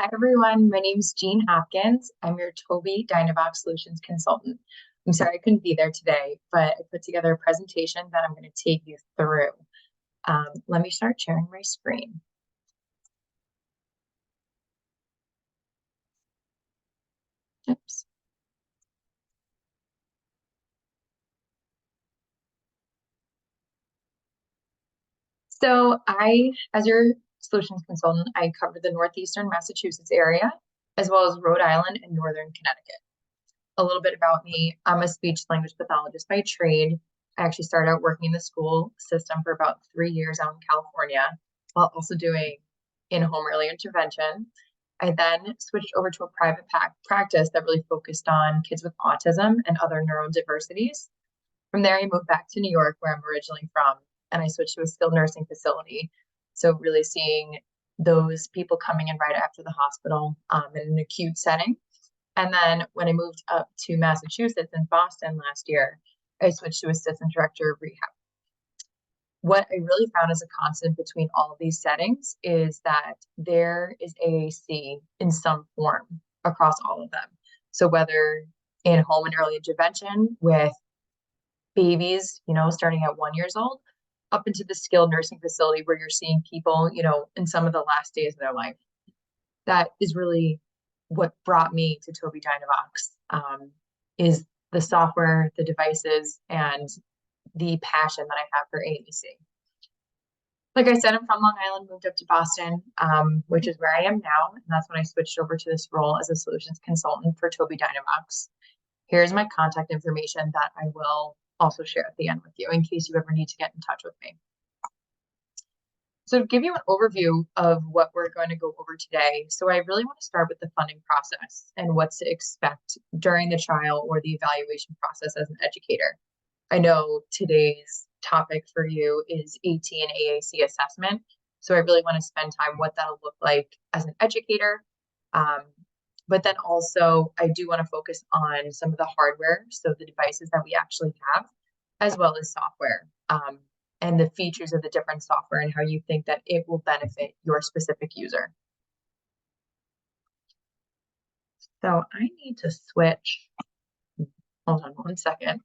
Hi, everyone. My name is Jean Hopkins. I'm your Tobii Dynavox Solutions Consultant. I'm sorry I couldn't be there today, but I put together a presentation that I'm going to take you through. Let me start sharing my screen. Oops. As your solutions consultant, I cover the northeastern Massachusetts area, as well as Rhode Island and northern Connecticut. A little bit about me. I'm a speech language pathologist by trade. I actually started out working in the school system for about 3 years out in California, while also doing in-home early intervention. I then switched over to a private practice that really focused on kids with autism and other neurodiversities. From there, I moved back to New York, where I'm originally from, and I switched to a skilled nursing facility. So really seeing those people coming in right after the hospital in an acute setting. And then when I moved up to Massachusetts in Boston last year, I switched to assistant director of rehab. What I really found as a constant between all of these settings is that there is AAC in some form across all of them. So whether in home and early intervention with babies, starting at 1 year old, up into the skilled nursing facility where you're seeing people, in some of the last days of their life. That is really what brought me to Tobii Dynavox, is the software, the devices, and the passion that I have for AAC. Like I said, I'm from Long Island, moved up to Boston, which is where I am now. And that's when I switched over to this role as a solutions consultant for Tobii Dynavox. Here's my contact information that I will also share at the end with you in case you ever need to get in touch with me. So to give you an overview of what we're going to go over today, so I really want to start with the funding process and what to expect during the trial or the evaluation process as an educator. I know today's topic for you is AT and AAC assessment, so I really want to spend time what that'll look like as an educator. But then also I do want to focus on some of the hardware, so the devices that we actually have, as well as software. And the features of the different software and how you think that it will benefit your specific user. So I need to switch. Hold on 1 second.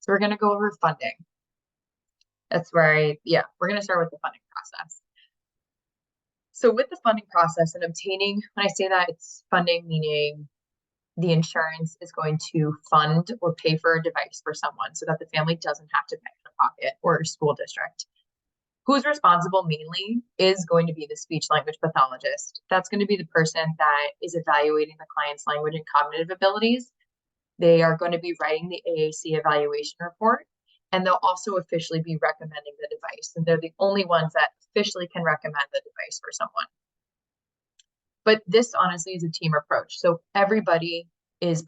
So we're going to go over funding. That's where we're going to start with the funding process. So with the funding process and obtaining, when I say that, it's funding, meaning the insurance is going to fund or pay for a device for someone so that the family doesn't have to pay out of pocket, or a school district. Who's responsible mainly is going to be the speech language pathologist. That's going to be the person that is evaluating the client's language and cognitive abilities. They are going to be writing the AAC evaluation report, and they'll also officially be recommending the device. And they're the only ones that officially can recommend the device for someone. But this honestly is a team approach. So everybody is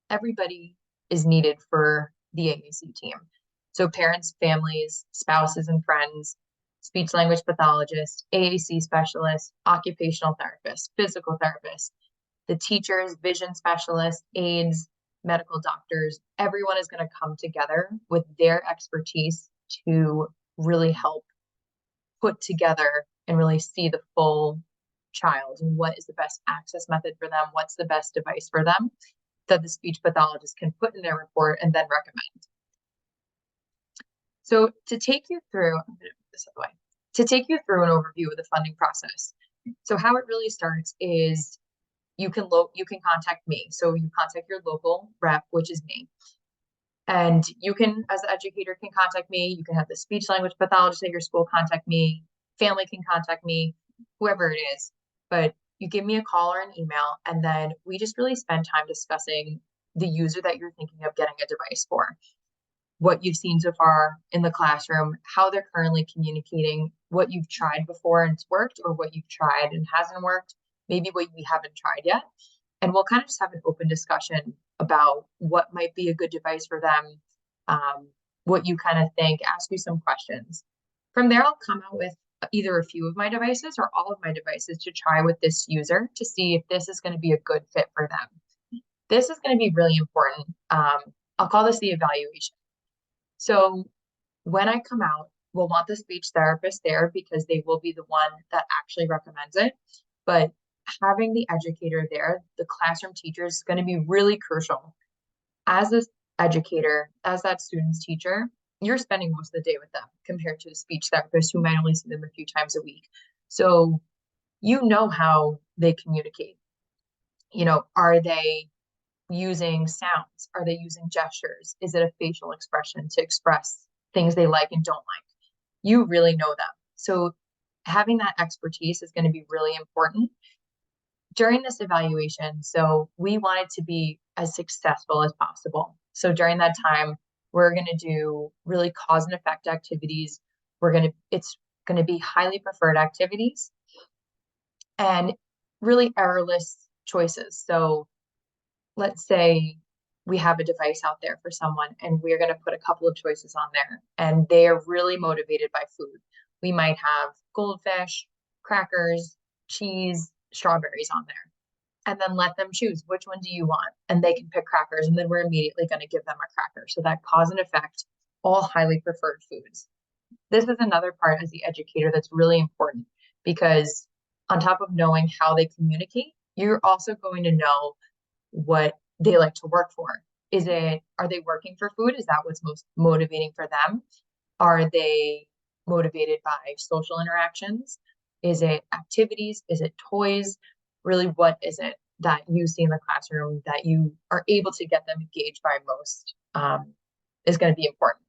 everybody is needed for the AAC team. So parents, families, spouses and friends, speech language pathologists, AAC specialists, occupational therapists, physical therapists, the teachers, vision specialists, aides, medical doctors, everyone is going to come together with their expertise to really help put together and really see the full child and what is the best access method for them, what's the best device for them that the speech pathologist can put in their report and then recommend. So to take you through, I'm going to move this other way, to take you through an overview of the funding process. So how it really starts is you can contact me. So you contact your local rep, which is me. And you can, as the educator, can contact me. You can have the speech language pathologist at your school contact me. Family can contact me, whoever it is. But you give me a call or an email, and then we just really spend time discussing the user that you're thinking of getting a device for. What you've seen so far in the classroom, how they're currently communicating, what you've tried before and it's worked, or what you've tried and hasn't worked, maybe what you haven't tried yet. And we'll kind of just have an open discussion about what might be a good device for them, what you kind of think, ask you some questions. From there, I'll come out with either a few of my devices or all of my devices to try with this user to see if this is going to be a good fit for them. This is going to be really important. I'll call this the evaluation. So when I come out, we'll want the speech therapist there because they will be the one that actually recommends it. But having the educator there, the classroom teacher, is going to be really crucial. As this educator, as that student's teacher, you're spending most of the day with them compared to a speech therapist who might only see them a few times a week. So you know how they communicate. Are they using sounds? Are they using gestures? Is it a facial expression to express things they like and don't like? You really know them. So having that expertise is going to be really important during this evaluation. So we want it to be as successful as possible. So during that time, we're going to do really cause and effect activities. It's going to be highly preferred activities and really errorless choices. So let's say we have a device out there for someone and we're going to put a couple of choices on there and they are really motivated by food. We might have goldfish, crackers, cheese, strawberries on there. And then let them choose which one do you want? And they can pick crackers and then we're immediately going to give them a cracker. So that cause and effect, all highly preferred foods. This is another part as the educator that's really important because on top of knowing how they communicate, you're also going to know what they like to work for. Are they working for food? Is that what's most motivating for them? Are they motivated by social interactions? Is it activities? Is it toys? Really, what is it that you see in the classroom that you are able to get them engaged by most is going to be important.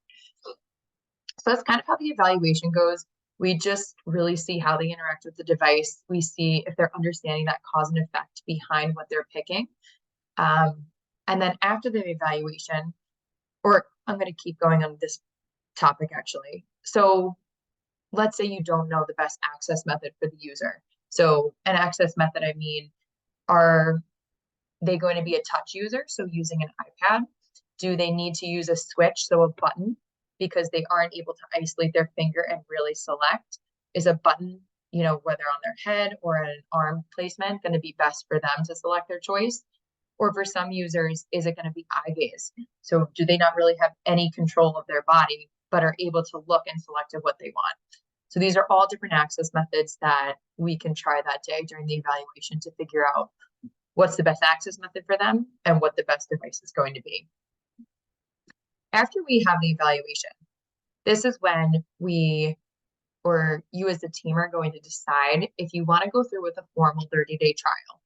So that's kind of how the evaluation goes. We just really see how they interact with the device. We see if they're understanding that cause and effect behind what they're picking. And then after the evaluation, or I'm going to keep going on this topic actually. So let's say you don't know the best access method for the user. So an access method, I mean, are they going to be a touch user? So using an iPad, do they need to use a switch? So a button, because they aren't able to isolate their finger and really select. Is a button, whether on their head or an arm placement, going to be best for them to select their choice? Or for some users, is it going to be eye gaze? So do they not really have any control of their body, but are able to look and select what they want? So these are all different access methods that we can try that day during the evaluation to figure out what's the best access method for them and what the best device is going to be. After we have the evaluation, this is when or you as the team are going to decide if you want to go through with a formal 30-day trial.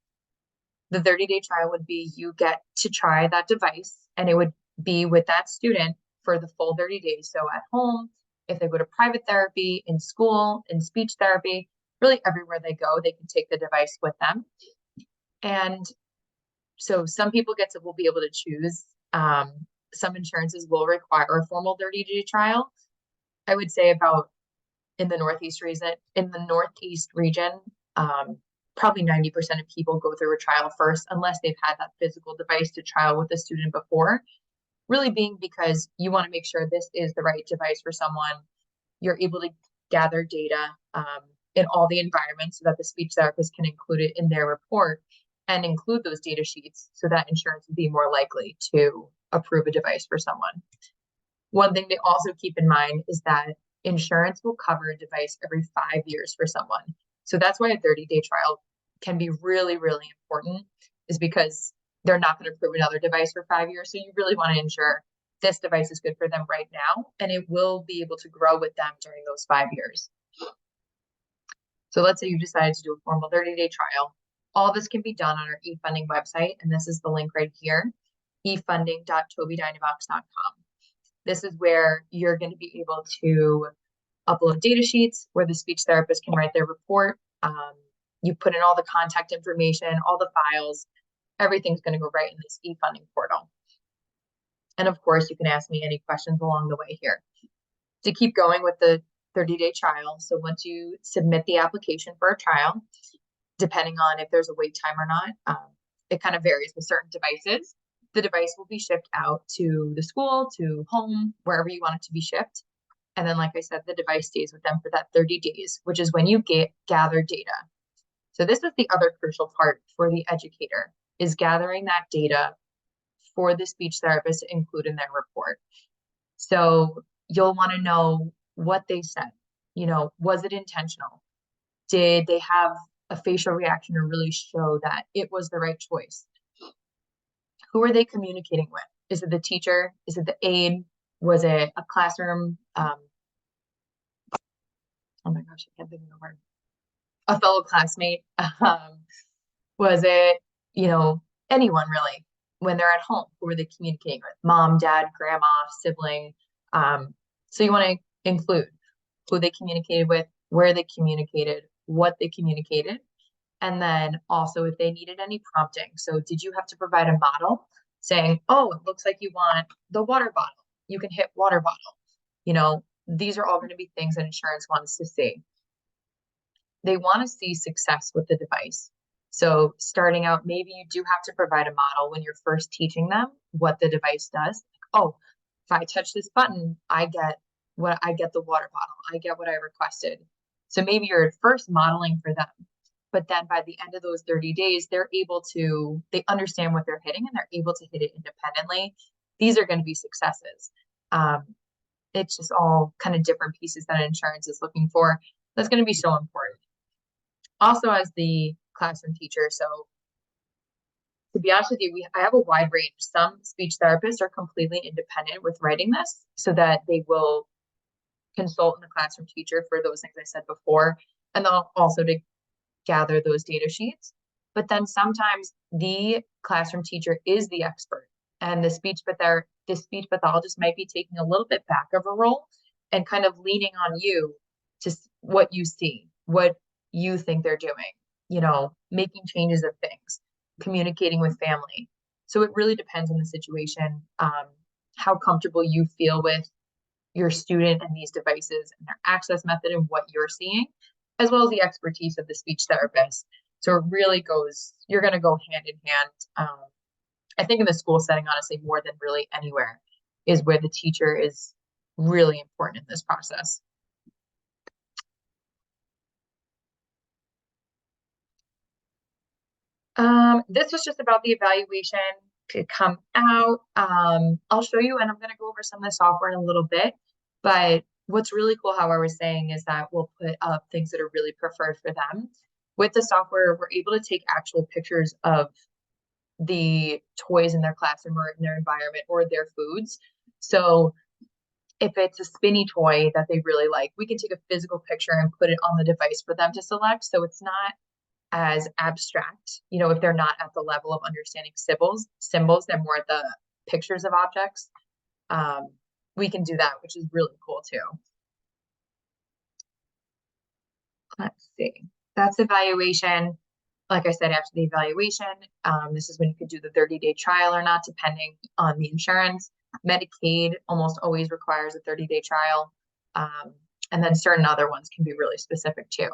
The 30-day trial would be you get to try that device and it would be with that student for the full 30 days. So at home, if they go to private therapy, in school, in speech therapy, really everywhere they go, they can take the device with them. And so some people will be able to choose. Some insurances will require a formal 30-day trial. I would say about in the Northeast region, probably 90% of people go through a trial first, unless they've had that physical device to trial with the student before. Really being because you want to make sure this is the right device for someone. You're able to gather data in all the environments so that the speech therapist can include it in their report and include those data sheets so that insurance would be more likely to approve a device for someone. One thing to also keep in mind is that insurance will cover a device every 5 years for someone. So that's why a 30-day trial can be really, really important, is because they're not going to approve another device for 5 years. So you really want to ensure this device is good for them right now, and it will be able to grow with them during those 5 years. So let's say you decided to do a formal 30-day trial. All this can be done on our eFunding website, and this is the link right here, efunding.tobiidynavox.com. This is where you're going to be able to upload data sheets where the speech therapist can write their report. You put in all the contact information, all the files, everything's going to go right in this eFunding portal. And of course, you can ask me any questions along the way here. To keep going with the 30-day trial, so once you submit the application for a trial, depending on if there's a wait time or not, it kind of varies with certain devices. The device will be shipped out to the school, to home, wherever you want it to be shipped. And then, like I said, the device stays with them for that 30 days, which is when you gather data. So this is the other crucial part for the educator, is gathering that data for the speech therapist to include in their report. So you'll want to know what they said. Was it intentional? Did they have a facial reaction to really show that it was the right choice? Who are they communicating with? Is it the teacher? Is it the aide? Was it a classroom? Oh my gosh, I can't think of the word. A fellow classmate? Was it, anyone really? When they're at home, who are they communicating with? Mom, dad, grandma, sibling. So you want to include who they communicated with, where they communicated, what they communicated, and then also if they needed any prompting. So did you have to provide a model saying, oh, it looks like you want the water bottle. You can hit water bottle. These are all going to be things that insurance wants to see. They want to see success with the device. So starting out, maybe you do have to provide a model when you're first teaching them what the device does. Like, oh, if I touch this button, I get the water bottle. I get what I requested. So maybe you're at first modeling for them, but then by the end of those 30 days, they understand what they're hitting and they're able to hit it independently. These are going to be successes. It's just all kind of different pieces that insurance is looking for. That's going to be so important. Also, as the classroom teacher, so to be honest with you, I have a wide range. Some speech therapists are completely independent with writing this so that they will consult in the classroom teacher for those things I said before, and they'll also to gather those data sheets. But then sometimes the classroom teacher is the expert, and the speech pathologist might be taking a little bit back of a role and kind of leaning on you to what you see, what you think they're doing, making changes of things, communicating with family. So it really depends on the situation, how comfortable you feel with your student and these devices and their access method and what you're seeing, as well as the expertise of the speech therapist. So it really you're going to go hand in hand. I think in the school setting, honestly, more than really anywhere, is where the teacher is really important in this process. This was just about the evaluation to come out. I'll show you, and I'm going to go over some of the software in a little bit. But what's really cool, how I was saying, is that we'll put up things that are really preferred for them. With the software, we're able to take actual pictures of the toys in their classroom or in their environment or their foods. So if it's a spinny toy that they really like, we can take a physical picture and put it on the device for them to select. So it's not as abstract, if they're not at the level of understanding symbols, they're more at the pictures of objects. We can do that, which is really cool too. Let's see. That's evaluation. Like I said, after the evaluation, this is when you could do the 30-day trial or not, depending on the insurance. Medicaid almost always requires a 30-day trial. And then certain other ones can be really specific too.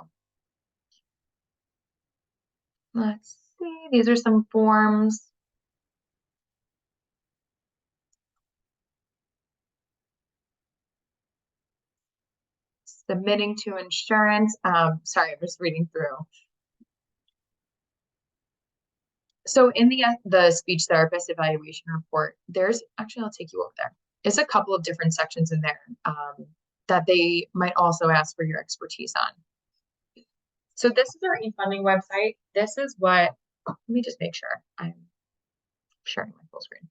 Let's see, these are some forms. Submitting to insurance. Sorry, I'm just reading through. So in the speech therapist evaluation report, I'll take you over there. There's a couple of different sections in there that they might also ask for your expertise on. So this is our e-funding website. This is let me just make sure I'm sharing my full screen.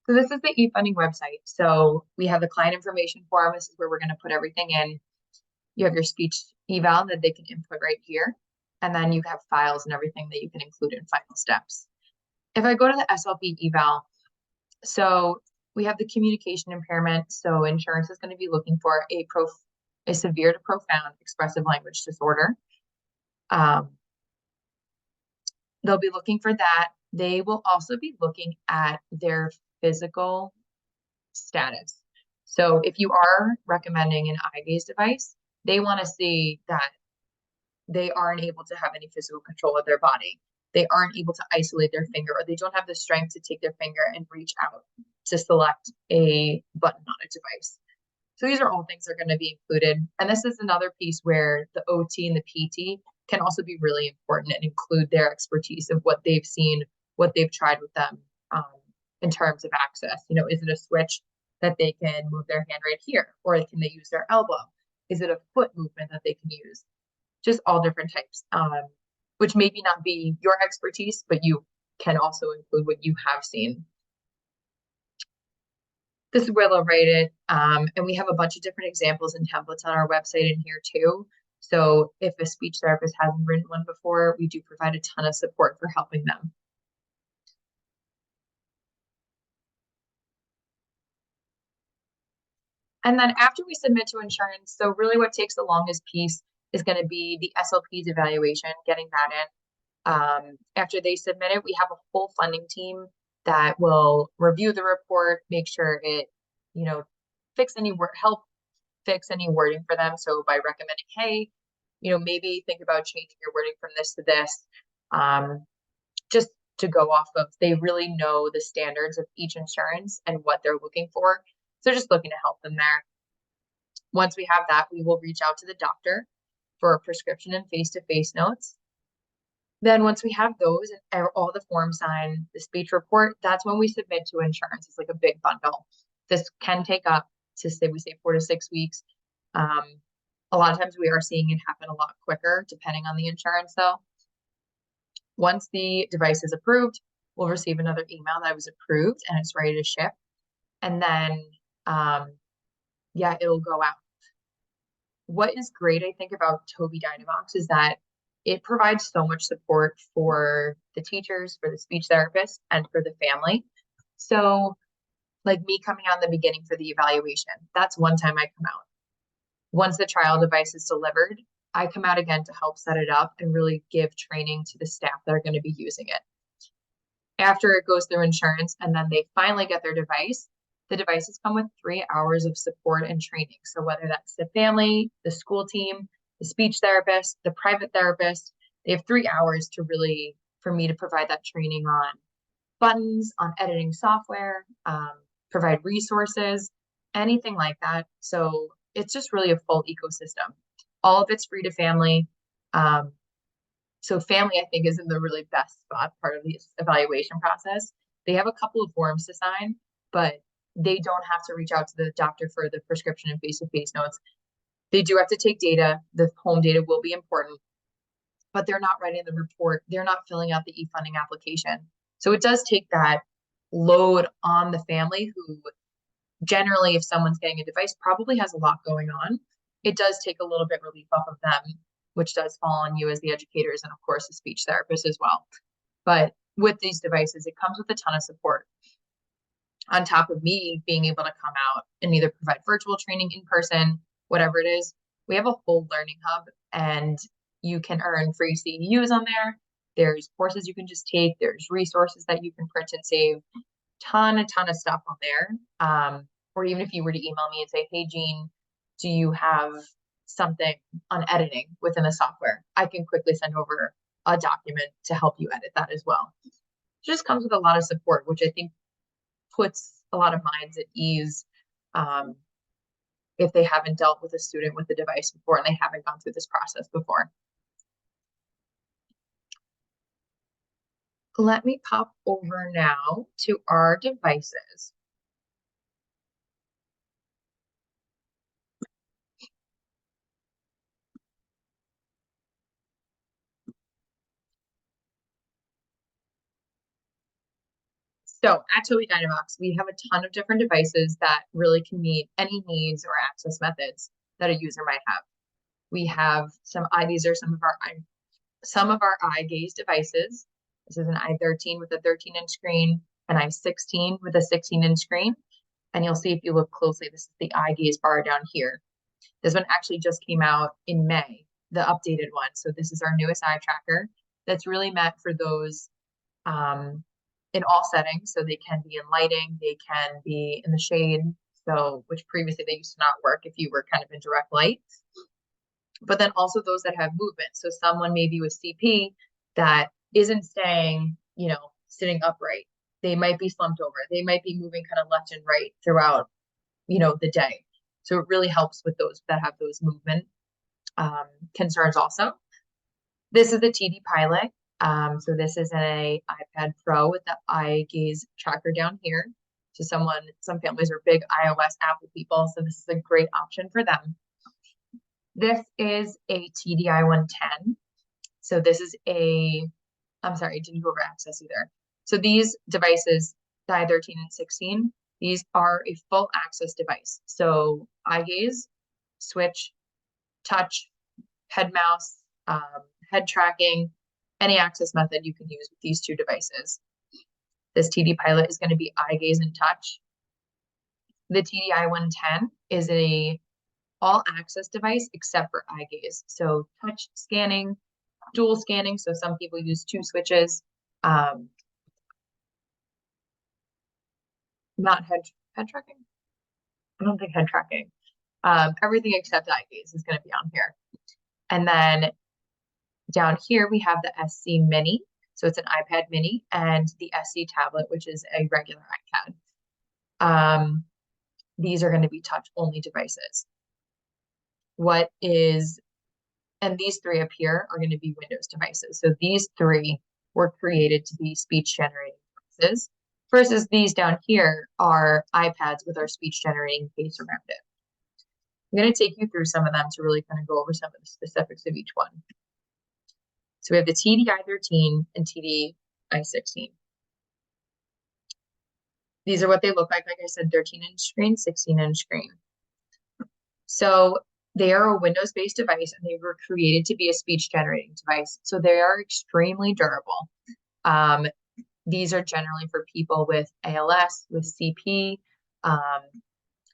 So this is the e-funding website. So we have the client information form. This is where we're going to put everything in. You have your speech eval that they can input right here. And then you have files and everything that you can include in final steps. If I go to the SLP eval, so we have the communication impairment. So insurance is going to be looking for a severe to profound expressive language disorder. They'll be looking for that. They will also be looking at their physical status. So if you are recommending an eye gaze device, they want to see that they aren't able to have any physical control of their body. They aren't able to isolate their finger, or they don't have the strength to take their finger and reach out to select a button on a device. So these are all things that are going to be included. And this is another piece where the OT and the PT can also be really important and include their expertise of what they've seen, what they've tried with them um, in terms of access. You know, is it a switch that they can move their hand right here, or can they use their elbow? Is it a foot movement that they can use? Just all different types, which maybe not be your expertise, but you can also include what you have seen. This is where they'll write it. And we have a bunch of different examples and templates on our website in here too. So if a speech therapist hasn't written one before, we do provide a ton of support for helping them. And then after we submit to insurance, so really what takes the longest piece is going to be the SLP's evaluation, getting that in. After they submit it, we have a full funding team that will review the report, make sure it, you know, help fix any wording for them. So by recommending, hey, you know, maybe think about changing your wording from this to this, just to go off of, they really know the standards of each insurance and what they're looking for. So just looking to help them there. Once we have that, we will reach out to the doctor for a prescription and face-to-face notes. Then once we have those and all the forms signed, the speech report, that's when we submit to insurance. It's like a big bundle. This can take up to say, we say 4 to 6 weeks. A lot of times we are seeing it happen a lot quicker, depending on the insurance though. Once the device is approved, we'll receive another email that it was approved and it's ready to ship. And then, yeah, it'll go out. What is great, I think, about Tobii Dynavox is that it provides so much support for the teachers, for the speech therapists, and for the family. So like me coming out in the beginning for the evaluation, that's one time I come out. Once the trial device is delivered, I come out again to help set it up and really give training to the staff that are going to be using it. After it goes through insurance and then they finally get their device, the devices come with 3 hours of support and training. So whether that's the family, the school team, the speech therapist, the private therapist, they have 3 hours to really, for me to provide that training on buttons, on editing software, provide resources, anything like that. So it's just really a full ecosystem. All of it's free to family. So family, I think, is in the really best spot part of the evaluation process. They have a couple of forms to sign, but they don't have to reach out to the doctor for the prescription and face-to-face notes. They do have to take data. The home data will be important, but they're not writing the report. They're not filling out the e-funding application. So it does take that load on the family who generally, if someone's getting a device, probably has a lot going on. It does take a little bit relief off of them, which does fall on you as the educators and of course the speech therapist as well. But with these devices, it comes with a ton of support. On top of me being able to come out and either provide virtual training in person, whatever it is, we have a full learning hub and you can earn free CEUs on there. There's courses you can just take. There's resources that you can print and save. A ton of stuff on there. Or even if you were to email me and say, hey, Jean, do you have something on editing within the software? I can quickly send over a document to help you edit that as well. It just comes with a lot of support, which I think puts a lot of minds at ease if they haven't dealt with a student with the device before and they haven't gone through this process before. Let me pop over now to our devices. So at Tobii Dynavox, we have a ton of different devices that really can meet any needs or access methods that a user might have. We have these are some of our eye gaze devices. This is an i13 with a 13-inch screen, an i16 with a 16-inch screen. And you'll see if you look closely, this is the eye gaze bar down here. This one actually just came out in May, the updated one. So this is our newest eye tracker that's really meant for those in all settings. So they can be in lighting, they can be in the shade. So, which previously they used to not work if you were kind of in direct light. But then also those that have movement. So someone maybe with CP that isn't staying, sitting upright. They might be slumped over. They might be moving kind of left and right throughout, the day. So it really helps with those that have those movement concerns also. This is the TD Pilot. So this is an iPad Pro with the eye gaze tracker down here. So some families are big iOS Apple people, so this is a great option for them. This is a TDI 110. So this is I'm sorry, it didn't go over access either. So these devices, the i13 and 16, these are a full access device. So eye gaze, switch, touch, head mouse, head tracking, any access method you can use with these two devices. This TD Pilot is going to be eye gaze and touch. The TDI 110 is a all access device except for eye gaze. So touch scanning, dual scanning. So some people use two switches. Not head tracking. I don't think head tracking. Everything except eye gaze is going to be on here. And then down here we have the SC Mini. So it's an iPad Mini and the SC tablet, which is a regular iPad. These are going to be touch only devices. And these three up here are going to be Windows devices. So these three were created to be speech generating devices versus these down here are iPads with our speech generating case around it. I'm going to take you through some of them to really kind of go over some of the specifics of each one. So we have the TDI 13 and TDI 16. These are what they look like. Like I said, 13-inch screen, 16-inch screen. So they are a Windows-based device and they were created to be a speech generating device. So they are extremely durable. These are generally for people with ALS, with CP,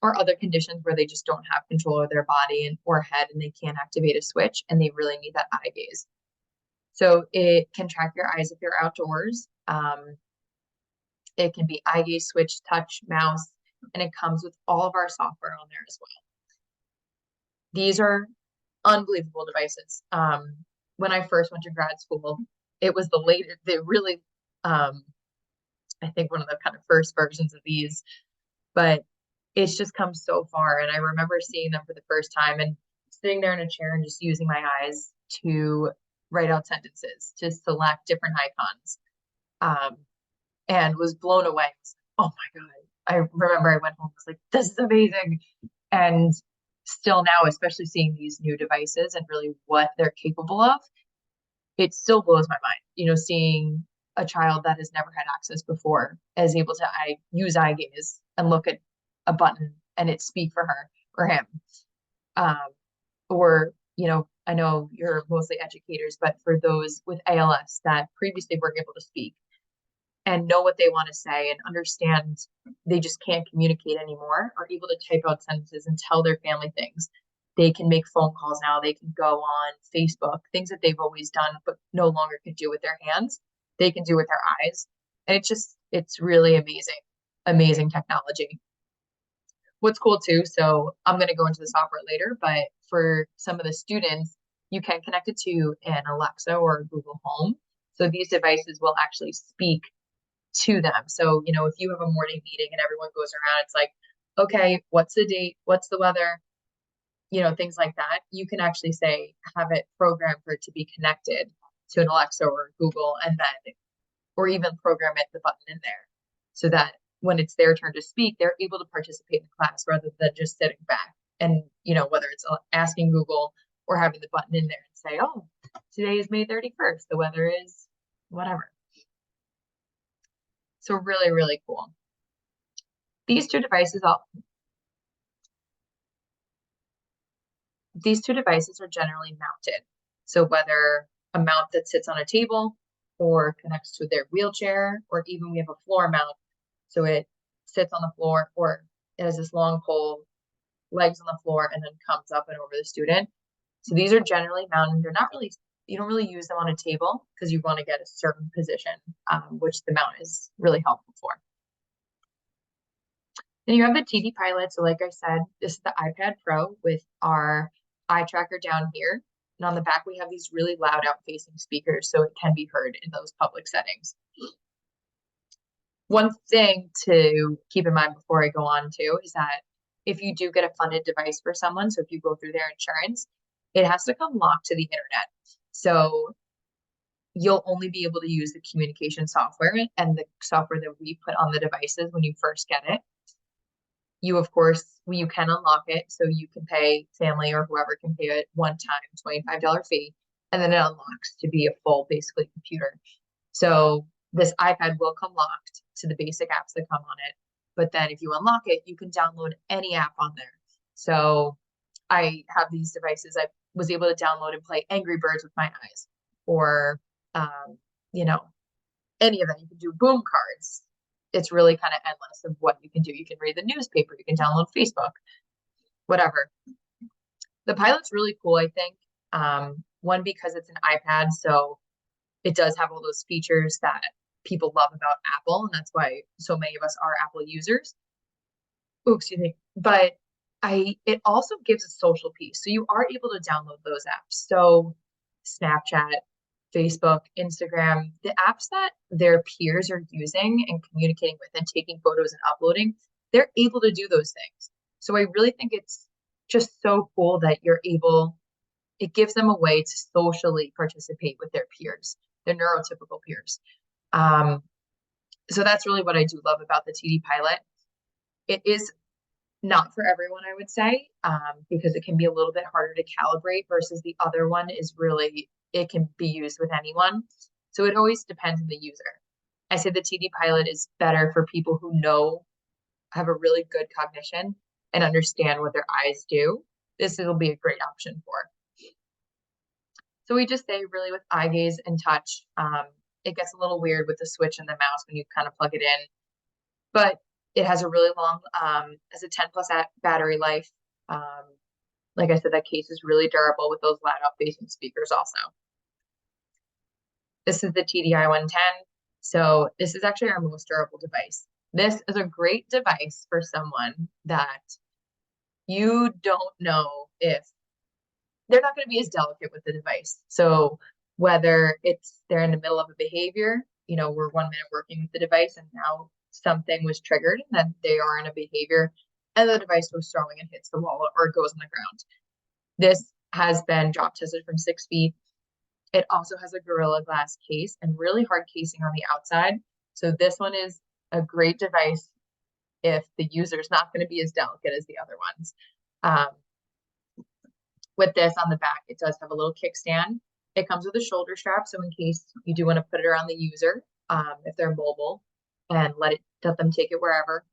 or other conditions where they just don't have control of their body or head and they can't activate a switch and they really need that eye gaze. So it can track your eyes if you're outdoors. It can be eye gaze, switch, touch, mouse, and it comes with all of our software on there as well. These are unbelievable devices. When I first went to grad school, it was the latest, I think one of the kind of first versions of these, but it's just come so far. And I remember seeing them for the first time and sitting there in a chair and just using my eyes to write out sentences, to select different icons, and was blown away. Oh my God. I remember I went home, I was like, this is amazing. And still now, especially seeing these new devices and really what they're capable of, it still blows my mind, seeing a child that has never had access before is able to use eye gaze and look at a button and it speak for her or him. Or, I know you're mostly educators, but for those with ALS that previously weren't able to speak and know what they want to say and understand they just can't communicate anymore, are able to type out sentences and tell their family things. They can make phone calls now. They can go on Facebook, things that they've always done, but no longer could do with their hands. They can do with their eyes. And it's really amazing technology. What's cool too, so I'm going to go into the software later, but for some of the students, you can connect it to an Alexa or a Google Home. So these devices will actually speak to them. So, if you have a morning meeting and everyone goes around, it's like, okay, what's the date? What's the weather? Things like that. You can actually have it programmed for it to be connected to an Alexa or Google or even program it, the button in there so that when it's their turn to speak, they're able to participate in the class rather than just sitting back and, whether it's asking Google or having the button in there and say, oh, today is May 31st. The weather is whatever. So really, really cool. These two devices are generally mounted. So whether a mount that sits on a table or connects to their wheelchair, or even we have a floor mount. So it sits on the floor or it has this long pole, legs on the floor, and then comes up and over the student. So these are generally mounted. You don't really use them on a table because you want to get a certain position, which the mount is really helpful for. Then you have the TD Pilot. So like I said, this is the iPad Pro with our eye tracker down here. And on the back, we have these really loud out-facing speakers, so it can be heard in those public settings. One thing to keep in mind before I go on too is that if you do get a funded device for someone, so if you go through their insurance, it has to come locked to the internet. So you'll only be able to use the communication software and the software that we put on the devices when you first get it. You, of course, you can unlock it, so you can pay family or whoever can pay it one time $25 fee, and then it unlocks to be a full, basically, computer. So this iPad will come locked to the basic apps that come on it. But then if you unlock it, you can download any app on there. So I have these devices. I was able to download and play Angry Birds with my eyes, or you know, any of that. You can do boom cards. It's really kind of endless of what you can do. You can read the newspaper, you can download Facebook, whatever. The Pilot's really cool, I think. One, because it's an iPad, so it does have all those features that people love about Apple, and that's why so many of us are Apple users. Oh, excuse me. But it also gives a social piece. So you are able to download those apps. So Snapchat, Facebook, Instagram, the apps that their peers are using and communicating with and taking photos and uploading, they're able to do those things. So I really think it's just so cool that it gives them a way to socially participate with their peers, their neurotypical peers. So that's really what I do love about the TD Pilot. It is not for everyone, I would say, because it can be a little bit harder to calibrate versus the other one is really, it can be used with anyone. So it always depends on the user. I say the TD Pilot is better for people who have a really good cognition and understand what their eyes do. This will be a great option for. So we just say really with eye gaze and touch, it gets a little weird with the switch and the mouse when you kind of plug it in, but it has a really long, has a 10 plus battery life. Like I said, that case is really durable with those loud facing speakers also. This is the TDI 110. So this is actually our most durable device. This is a great device for someone that you don't know if they're not going to be as delicate with the device. So whether they're in the middle of a behavior, we're 1 minute working with the device and now something was triggered and then they are in a behavior and the device goes throwing and hits the wall or it goes on the ground. This has been drop tested from 6 feet. It also has a Gorilla Glass case and really hard casing on the outside. So this one is a great device if the user is not going to be as delicate as the other ones. With this on the back, it does have a little kickstand. It comes with a shoulder strap, so in case you do want to put it around the user, if they're mobile, and let them take it wherever.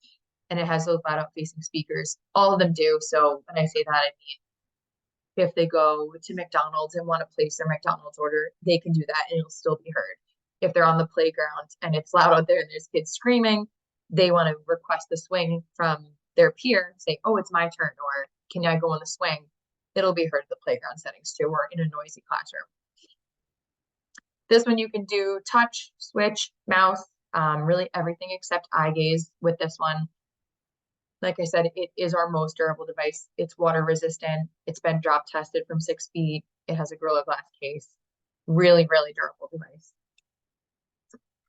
And it has those loud out-facing speakers. All of them do. So when I say that, I mean, if they go to McDonald's and want to place their McDonald's order, they can do that and it'll still be heard. If they're on the playground and it's loud out there and there's kids screaming, they want to request the swing from their peer, say, oh, it's my turn, or can I go on the swing? It'll be heard at the playground settings too, or in a noisy classroom. This one you can do touch, switch, mouse, really everything except eye gaze with this one. Like I said, it is our most durable device. It's water resistant. It's been drop tested from 6 feet. It has a Gorilla Glass case. Really, really durable device.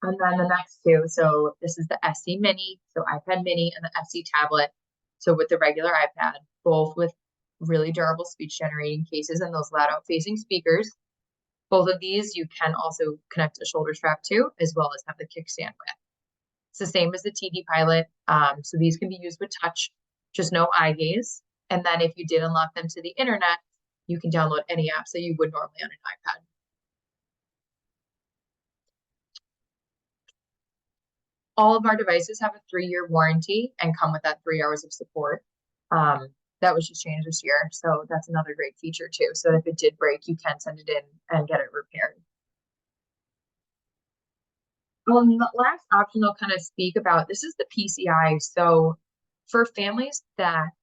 And then the next two, so this is the SC Mini, so iPad Mini and the SC Tablet. So with the regular iPad, both with really durable speech generating cases and those loud out facing speakers. Both of these you can also connect a shoulder strap to, as well as have the kickstand with. It's the same as the TD Pilot. So these can be used with touch, just no eye gaze. And then if you did unlock them to the internet, you can download any apps that you would normally on an iPad. All of our devices have a 3-year warranty and come with that 3 hours of support. That was just changed this year. So that's another great feature too. So if it did break, you can send it in and get it repaired. The last option I'll kind of speak about, this is the PCI. So for families that,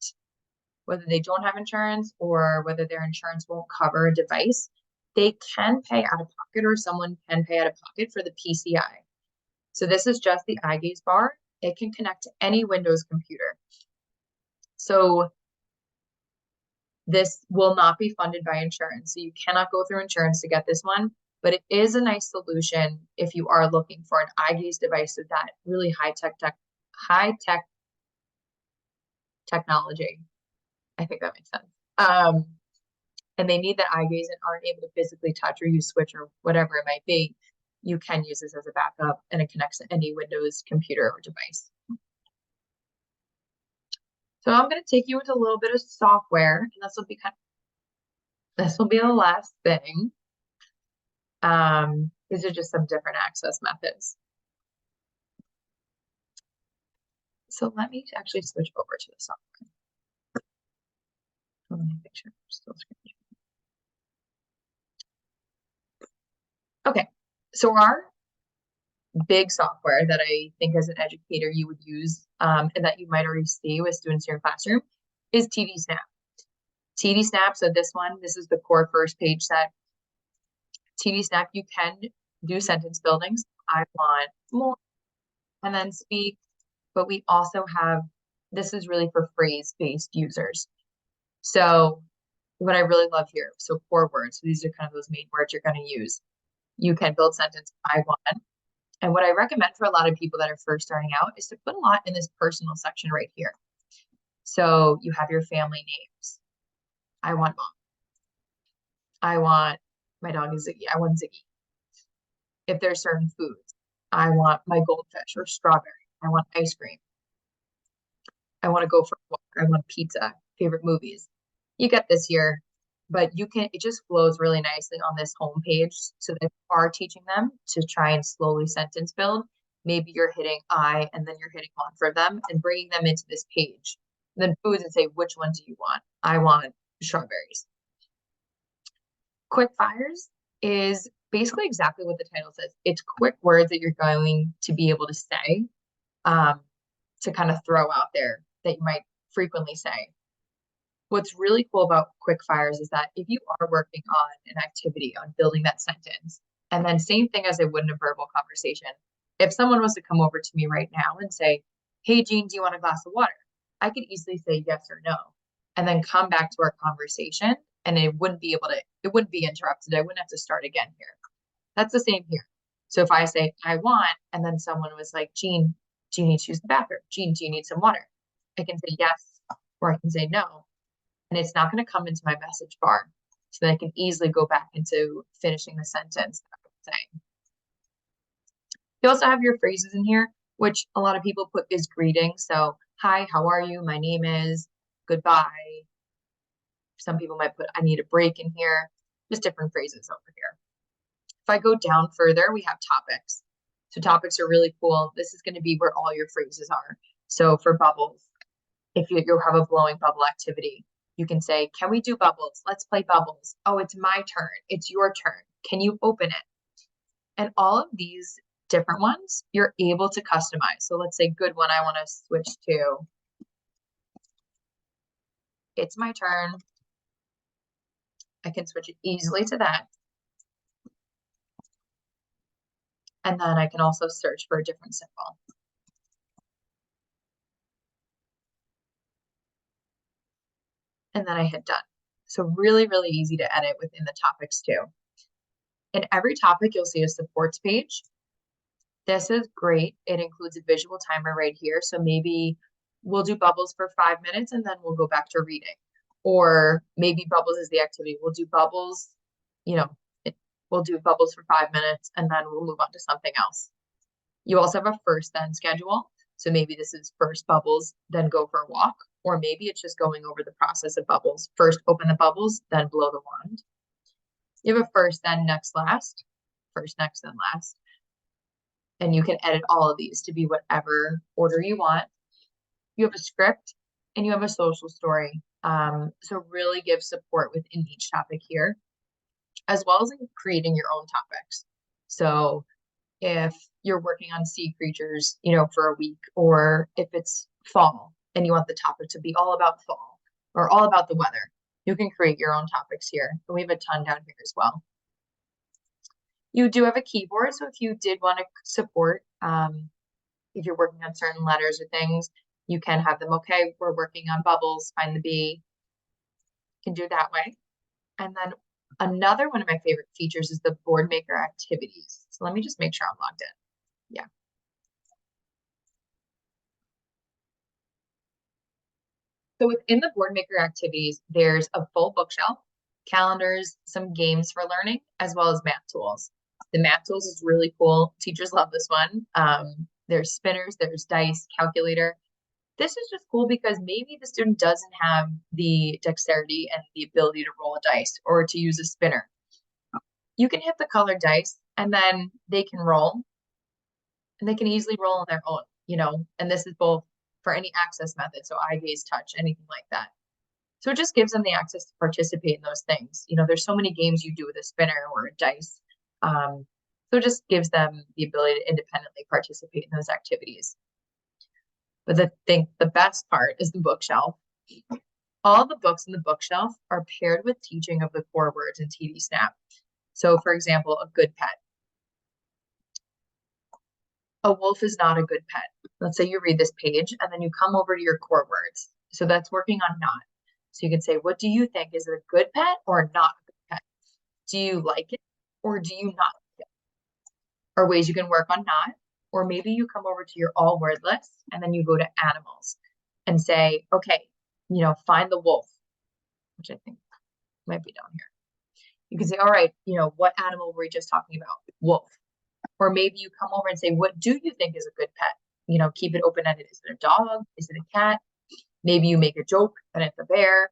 whether they don't have insurance or whether their insurance won't cover a device, they can pay out of pocket or someone can pay out of pocket for the PCI. So this is just the eye gaze bar. It can connect to any Windows computer. So this will not be funded by insurance. So you cannot go through insurance to get this one, but it is a nice solution if you are looking for an eye gaze device with that really high tech technology. I think that makes sense. And they need that eye gaze and aren't able to physically touch or use Switch or whatever it might be, you can use this as a backup and it connects to any Windows computer or device. So I'm going to take you into a little bit of software, and this will be the last thing. These are just some different access methods. So let me actually switch over to the software. Let me make sure I'm still screen. Okay, so our big software that I think as an educator you would use and that you might already see with students in your classroom is TD Snap. TD Snap, so this is the core first page set. TD Snap, you can do sentence buildings. I want more, and then speak, but we also have, this is really for phrase-based users. So what I really love here, so core words, so these are kind of those main words you're going to use. You can build sentence I want. And what I recommend for a lot of people that are first starting out is to put a lot in this personal section right here. So you have your family names. I want mom. I want, my dog is Ziggy. I want Ziggy. If there's certain foods, I want my goldfish or strawberry. I want ice cream. I want to go for a walk. I want pizza. Favorite movies. You get this here, but it just flows really nicely on this home page. So that if you are teaching them to try and slowly sentence build, maybe you're hitting I and then you're hitting on for them and bringing them into this page. And then foods and say, which one do you want? I want strawberries. Quick fires is basically exactly what the title says. It's quick words that you're going to be able to say to kind of throw out there that you might frequently say. What's really cool about quick fires is that if you are working on an activity on building that sentence, and then same thing as I would in a verbal conversation, if someone was to come over to me right now and say, hey, Jean, do you want a glass of water? I could easily say yes or no, and then come back to our conversation, and it wouldn't be interrupted. I wouldn't have to start again here. That's the same here. So if I say I want, and then someone was like, Jean, do you need to use the bathroom? Jean, do you need some water? I can say yes, or I can say no. And it's not going to come into my message bar, so that I can easily go back into finishing the sentence that I'm saying. You also have your phrases in here, which a lot of people put is greeting. So, hi, how are you? My name is, goodbye. Some people might put, I need a break in here. Just different phrases over here. If I go down further, we have topics. So topics are really cool. This is going to be where all your phrases are. So for bubbles, if you have a blowing bubble activity, you can say, can we do bubbles? Let's play bubbles. Oh, it's my turn. It's your turn. Can you open it? And all of these different ones, you're able to customize. So let's say good one, I want to switch to, it's my turn. I can switch it easily to that. And then I can also search for a different symbol. And then I hit done. So really, really easy to edit within the topics too. In every topic, you'll see a supports page. This is great. It includes a visual timer right here. So maybe we'll do bubbles for 5 minutes and then we'll go back to reading. Or maybe bubbles is the activity. We'll do bubbles, we'll do bubbles for 5 minutes and then we'll move on to something else. You also have a first then schedule. So maybe this is first bubbles, then go for a walk. Or maybe it's just going over the process of bubbles. First open the bubbles, then blow the wand. You have a first, then next, last. First, next, then last. And you can edit all of these to be whatever order you want. You have a script and you have a social story. So really give support within each topic here, as well as in creating your own topics. So if you're working on sea creatures, for a week, or if it's fall and you want the topic to be all about fall or all about the weather, you can create your own topics here. And we have a ton down here as well. You do have a keyboard, so if you did want to support, if you're working on certain letters or things, you can have them, okay, we're working on bubbles, find the B. You can do it that way. And then another one of my favorite features is the board maker activities. So let me just make sure I'm logged in. Yeah. So within the board maker activities, there's a full bookshelf, calendars, some games for learning, as well as math tools. The math tools is really cool. Teachers love this one. There's spinners, there's dice, calculator. This is just cool because maybe the student doesn't have the dexterity and the ability to roll a dice or to use a spinner. You can hit the colored dice and then they can roll and they can easily roll on their own, and this is both for any access method. So eye gaze, touch, anything like that. So it just gives them the access to participate in those things. There's so many games you do with a spinner or a dice. So it just gives them the ability to independently participate in those activities. But the best part is the bookshelf. All the books in the bookshelf are paired with teaching of the core words in TD Snap. So for example, a good pet. A wolf is not a good pet. Let's say you read this page and then you come over to your core words. So that's working on not. So you can say, what do you think? Is it a good pet or not a good pet? Do you like it or do you not like it? Or ways you can work on not. Or maybe you come over to your all word list and then you go to animals and say, okay, find the wolf, which I think might be down here. You can say, all right, what animal were we just talking about? Wolf. Or maybe you come over and say, what do you think is a good pet? Keep it open-ended. Is it a dog? Is it a cat? Maybe you make a joke and it's a bear.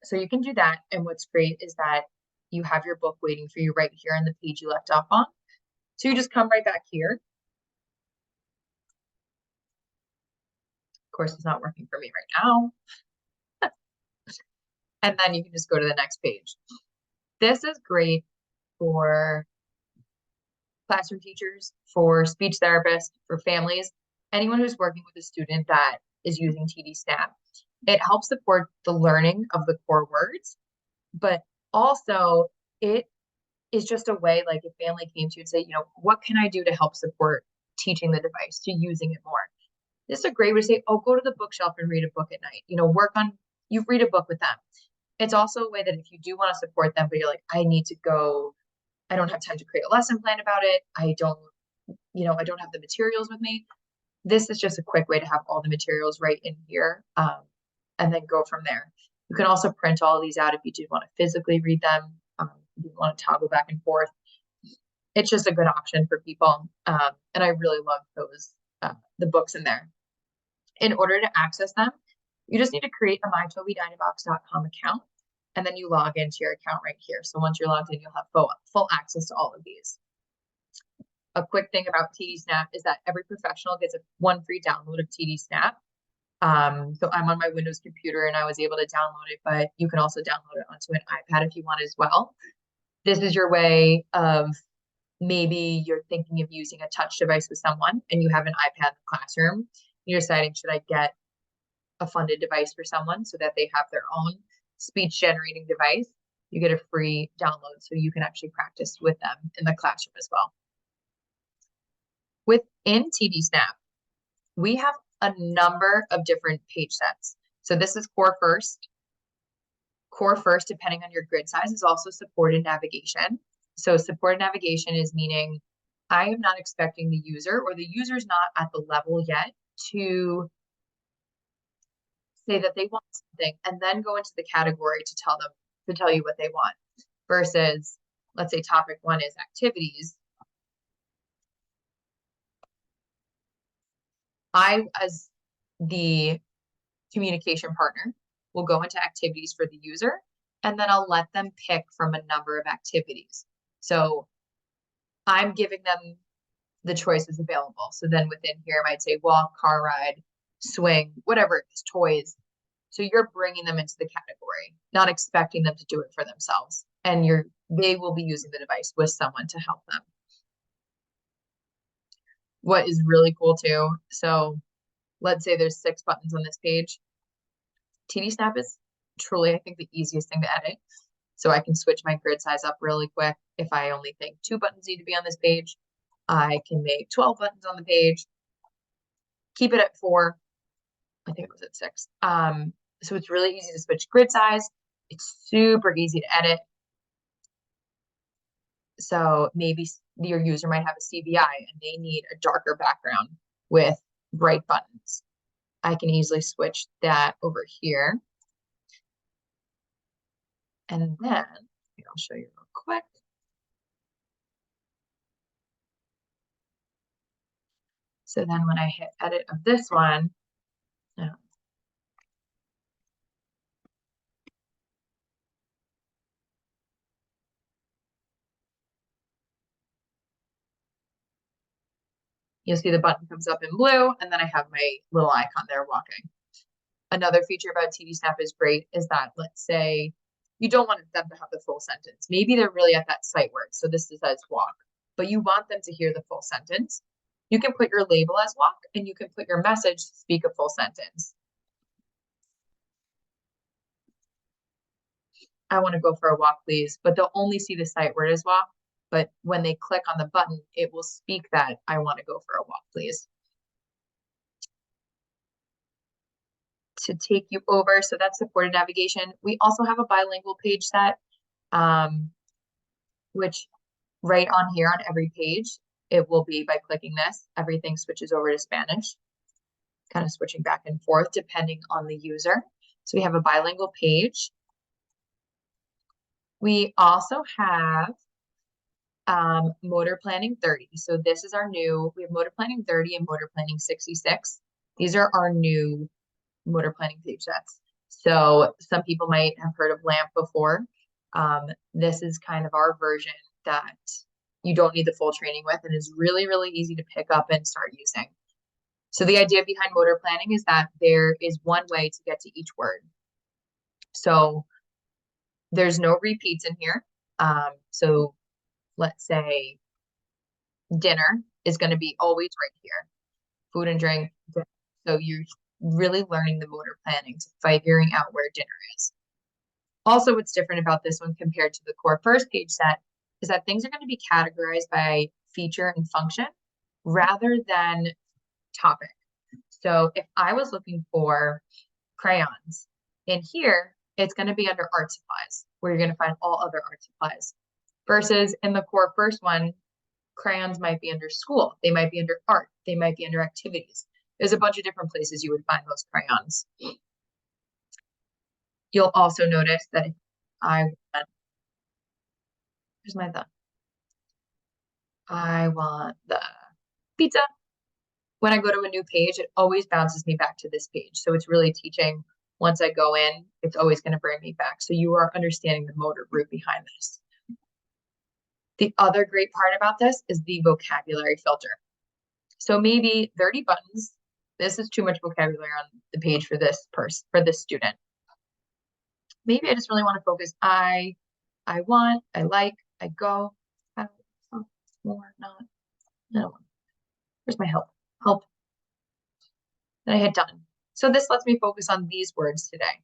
So you can do that. And what's great is that you have your book waiting for you right here on the page you left off on. So you just come right back here. Of course, it's not working for me right now. And then you can just go to the next page. This is great for classroom teachers, for speech therapists, for families, anyone who's working with a student that is using TD Snap. It helps support the learning of the core words, but also it is just a way, like if family came to you and say, what can I do to help support teaching the device, to using it more? This is a great way to say, oh, go to the bookshelf and read a book at night, you read a book with them. It's also a way that if you do want to support them, but you're like, I need to go, I don't have time to create a lesson plan about it. I don't have the materials with me. This is just a quick way to have all the materials right in here, and then go from there. You can also print all of these out if you do want to physically read them. If you want to toggle back and forth. It's just a good option for people. And I really love the books in there. In order to access them, you just need to create a mytobiedynavox.com account, and then you log into your account right here. So once you're logged in, you'll have full access to all of these. A quick thing about TD Snap is that every professional gets one free download of TD Snap. So I'm on my Windows computer and I was able to download it, but you can also download it onto an iPad if you want as well. This is your way of, maybe you're thinking of using a touch device with someone and you have an iPad in the classroom. You're deciding, should I get a funded device for someone so that they have their own speech generating device? You get a free download so you can actually practice with them in the classroom as well. Within TD Snap, we have a number of different page sets. So this is Core First. Core First, depending on your grid size, is also supported navigation. So supported navigation is meaning I am not expecting the user, or the user's not at the level yet to say that they want something and then go into the category to tell you what they want. Versus, let's say topic 1 is activities. I, as the communication partner, will go into activities for the user, and then I'll let them pick from a number of activities. So I'm giving them the choices available. So then within here, I might say walk, car ride, swing, whatever it is, toys. So you're bringing them into the category, not expecting them to do it for themselves. And they will be using the device with someone to help them. What is really cool too, so let's say there's 6 buttons on this page. TD Snap is truly, I think, the easiest thing to edit. So I can switch my grid size up really quick. If I only think 2 buttons need to be on this page, I can make 12 buttons on the page, keep it at 4. I think it was at 6. So it's really easy to switch grid size. It's super easy to edit. So maybe your user might have a CVI and they need a darker background with bright buttons. I can easily switch that over here. And then I'll show you real quick. So then when I hit edit of this one, you'll see the button comes up in blue, and then I have my little icon there walking. Another feature about TV Snap is great is that, let's say you don't want them to have the full sentence. Maybe they're really at that sight word. So this says walk, but you want them to hear the full sentence. You can put your label as walk, and you can put your message to speak a full sentence. I want to go for a walk, please, but they'll only see the sight word as walk. But when they click on the button, it will speak that I want to go for a walk, please. To take you over, so that's supported navigation. We also have a bilingual page set, which right on here on every page, it will be by clicking this, everything switches over to Spanish, kind of switching back and forth depending on the user. So we have a bilingual page. We also have Motor Planning 30. So this is our new, we have Motor Planning 30 and Motor Planning 66. These are our new motor planning page sets. So some people might have heard of LAMP before. This is kind of our version that you don't need the full training with and is really, really easy to pick up and start using. So the idea behind motor planning is that there is one way to get to each word. So there's no repeats in here. So let's say dinner is going to be always right here. Food and drink. So you're really learning the motor planning to figuring out where dinner is. Also, what's different about this one compared to the core first page set is that things are going to be categorized by feature and function rather than topic. So if I was looking for crayons in here, it's going to be under art supplies, where you're going to find all other art supplies. Versus in the core first one, crayons might be under school. They might be under art. They might be under activities. There's a bunch of different places you would find those crayons. You'll also notice that if I want, here's my thumb. I want the pizza. When I go to a new page, it always bounces me back to this page. So it's really teaching, once I go in, it's always going to bring me back. So you are understanding the motor root behind this. The other great part about this is the vocabulary filter. So maybe 30 buttons. This is too much vocabulary on the page for this person, for this student. Maybe I just really want to focus. I want, I like, I go, I more, not, no. Where's my help? Help. Then I hit done. So this lets me focus on these words today.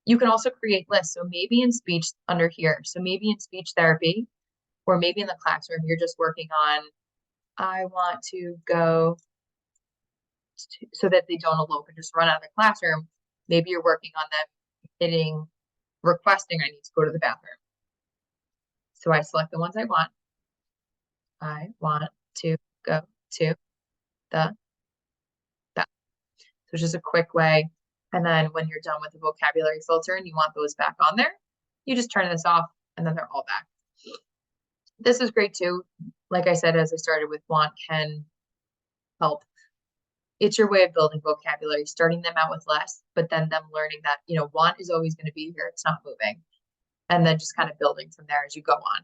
You can also create lists. So maybe in speech under here. So maybe in speech therapy, or maybe in the classroom, you're just working on, I want to go so that they don't elope and just run out of the classroom. Maybe you're working on them requesting I need to go to the bathroom. So I select the ones I want. I want to go to the bathroom. So just a quick way. And then when you're done with the vocabulary filter and you want those back on there, you just turn this off and then they're all back. This is great too. Like I said, as I started with want, can, help. It's your way of building vocabulary, starting them out with less, but then them learning that, want is always going to be here. It's not moving. And then just kind of building from there as you go on.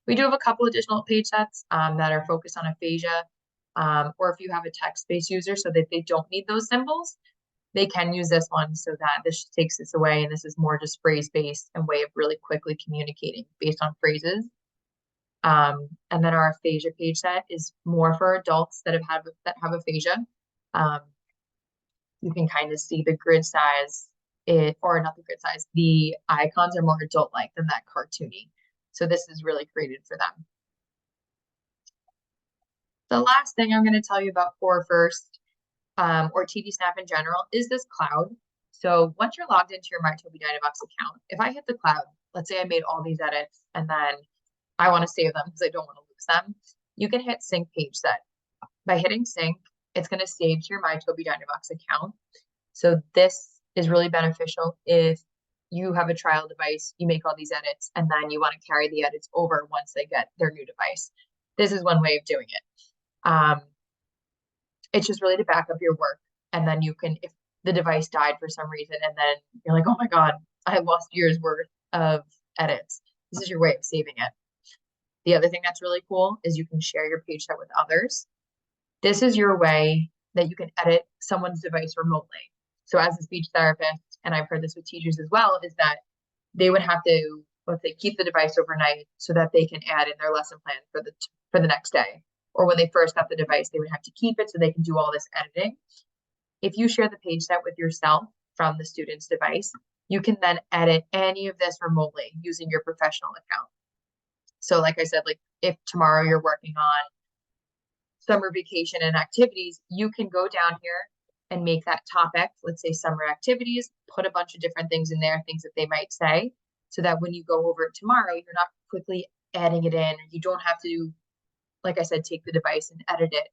We do have a couple additional page sets that are focused on aphasia, or if you have a text-based user so that they don't need those symbols, they can use this one so that this takes this away. And this is more just phrase-based and way of really quickly communicating based on phrases. And then our aphasia page set is more for adults that have aphasia. You can kind of see the grid size, or not the grid size, the icons are more adult-like than that cartoony. So this is really created for them. The last thing I'm going to tell you about Core First, or TV Snap in general, is this cloud. So once you're logged into your My Tobii Dynavox account, if I hit the cloud, let's say I made all these edits and then I want to save them because I don't want to lose them, you can hit sync page set. By hitting sync, It's going to save to your My Tobii Dynavox account. So this is really beneficial if you have a trial device, you make all these edits, and then you want to carry the edits over once they get their new device. This is one way of doing it. It's just really to back up your work. And then you can, if the device died for some reason, and then you're like, oh my God, I lost years worth of edits. This is your way of saving it. The other thing that's really cool is you can share your page set with others. This is your way that you can edit someone's device remotely. So as a speech therapist, and I've heard this with teachers as well, is that they would have to, let's say, keep the device overnight so that they can add in their lesson plan for the next day. Or when they first got the device, they would have to keep it so they can do all this editing. If you share the page set with yourself from the student's device, you can then edit any of this remotely using your professional account. So like I said, like if tomorrow you're working on summer vacation and activities, you can go down here and make that topic, let's say summer activities, put a bunch of different things in there, things that they might say, so that when you go over it tomorrow, you're not quickly adding it in. You don't have to, like I said, take the device and edit it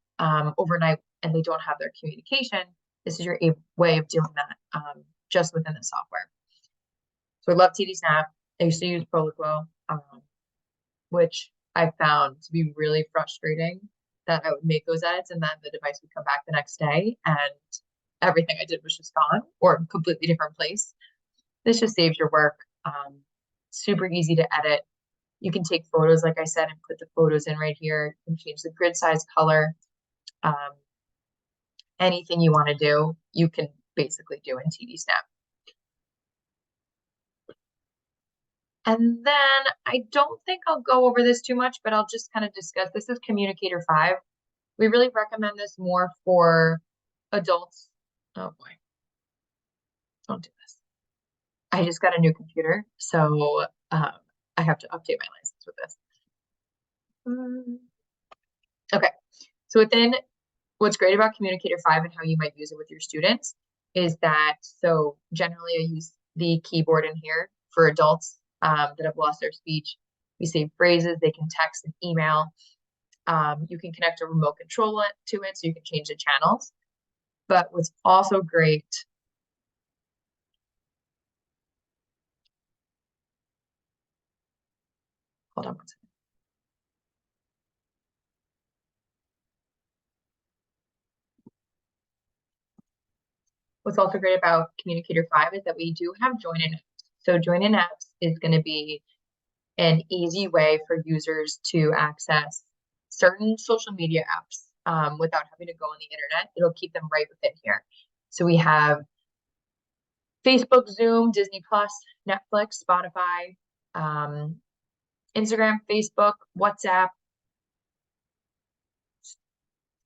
overnight, and they don't have their communication. This is your way of doing that just within the software. So I love TD Snap. I used to use Proliquo, which I found to be really frustrating, that I would make those edits and then the device would come back the next day and everything I did was just gone or a completely different place. This just saves your work. Super easy to edit. You can take photos, like I said, and put the photos in right here. You can change the grid size, color. Anything you want to do, you can basically do in TD Snap. And then I don't think I'll go over this too much, but I'll just kind of discuss. This is Communicator 5. We really recommend this more for adults. Oh boy, don't do this. I just got a new computer, so I have to update my license with this. Okay, so what's great about Communicator 5 and how you might use it with your students is that, so generally I use the keyboard in here for adults that have lost their speech. We save phrases, they can text and email. You can connect a remote control to it, so you can change the channels. But what's also great, hold on one second. What's also great about Communicator 5 is that we do have join-in apps. So join-in apps is going to be an easy way for users to access certain social media apps without having to go on the internet. It'll keep them right within here. So we have Facebook, Zoom, Disney Plus, Netflix, Spotify, Instagram, Facebook, WhatsApp,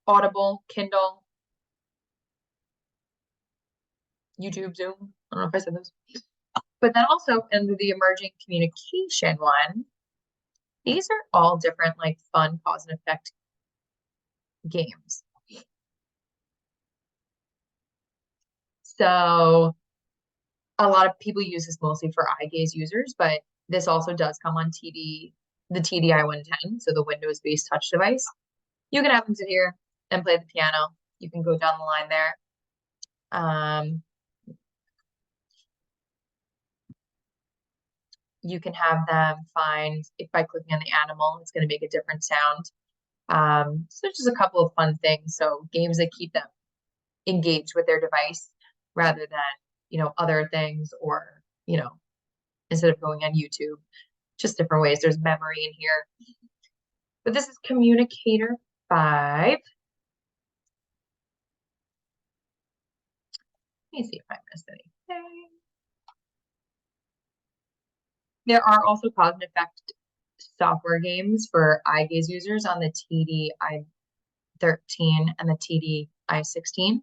Audible, Kindle, YouTube, Zoom. I don't know if I said those. But then also under the emerging communication one, these are all different like fun cause and effect games. So a lot of people use this mostly for eye gaze users, but this also does come on the TDI 110, so the Windows-based touch device. You can have them sit here and play the piano. You can go down the line there. You can have them find, if by clicking on the animal, it's going to make a different sound. So there's just a couple of fun things. So games that keep them engaged with their device rather than, other things, or, instead of going on YouTube, just different ways. There's memory in here. But this is Communicator 5. Let me see if I missed anything. There are also cause and effect software games for eye gaze users on the TDI 13 and the TDI 16,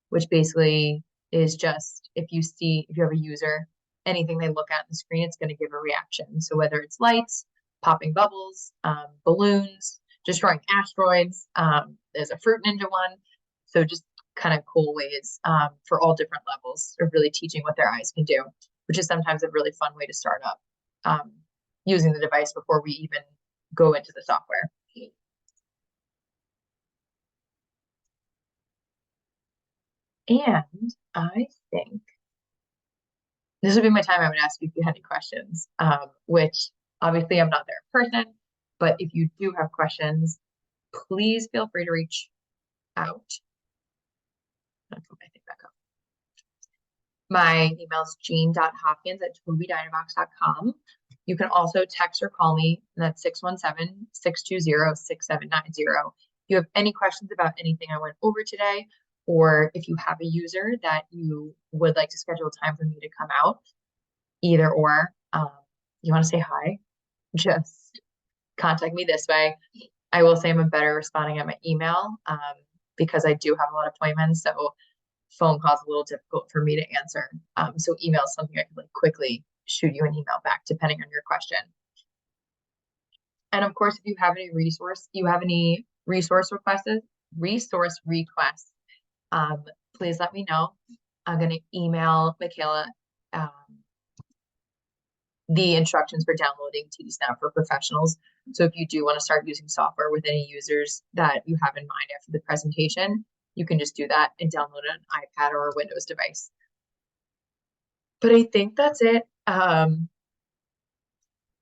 which basically is just if you have a user, anything they look at in the screen, it's going to give a reaction. So whether it's lights, popping bubbles, balloons, destroying asteroids, there's a Fruit Ninja one. So just kind of cool ways for all different levels of really teaching what their eyes can do, which is sometimes a really fun way to start up using the device before we even go into the software. And I think this would be my time. I would ask you if you had any questions, which obviously I'm not there in person, but if you do have questions, please feel free to reach out. I'll put my thing back up. My email is jean.hopkins@tobiidynavox.com. You can also text or call me, and that's 617-620-6790. If you have any questions about anything I went over today, or if you have a user that you would like to schedule time for me to come out, either or, you want to say hi, just contact me this way. I will say I'm better responding at my email because I do have a lot of appointments. So phone calls a little difficult for me to answer. So email is something I can like quickly shoot you an email back depending on your question. And of course, if you have any resource requests, please let me know. I'm going to email Michaela the instructions for downloading TD Snap for Professionals. So if you do want to start using software with any users that you have in mind after the presentation, you can just do that and download it on an iPad or a Windows device. But I think that's it.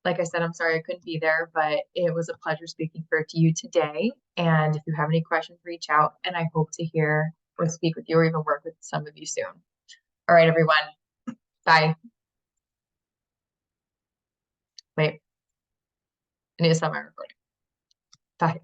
Like I said, I'm sorry I couldn't be there, but it was a pleasure speaking to you today. And if you have any questions, reach out, and I hope to hear or speak with you or even work with some of you soon. All right, everyone. Bye. Wait, I need to stop my recording. Bye.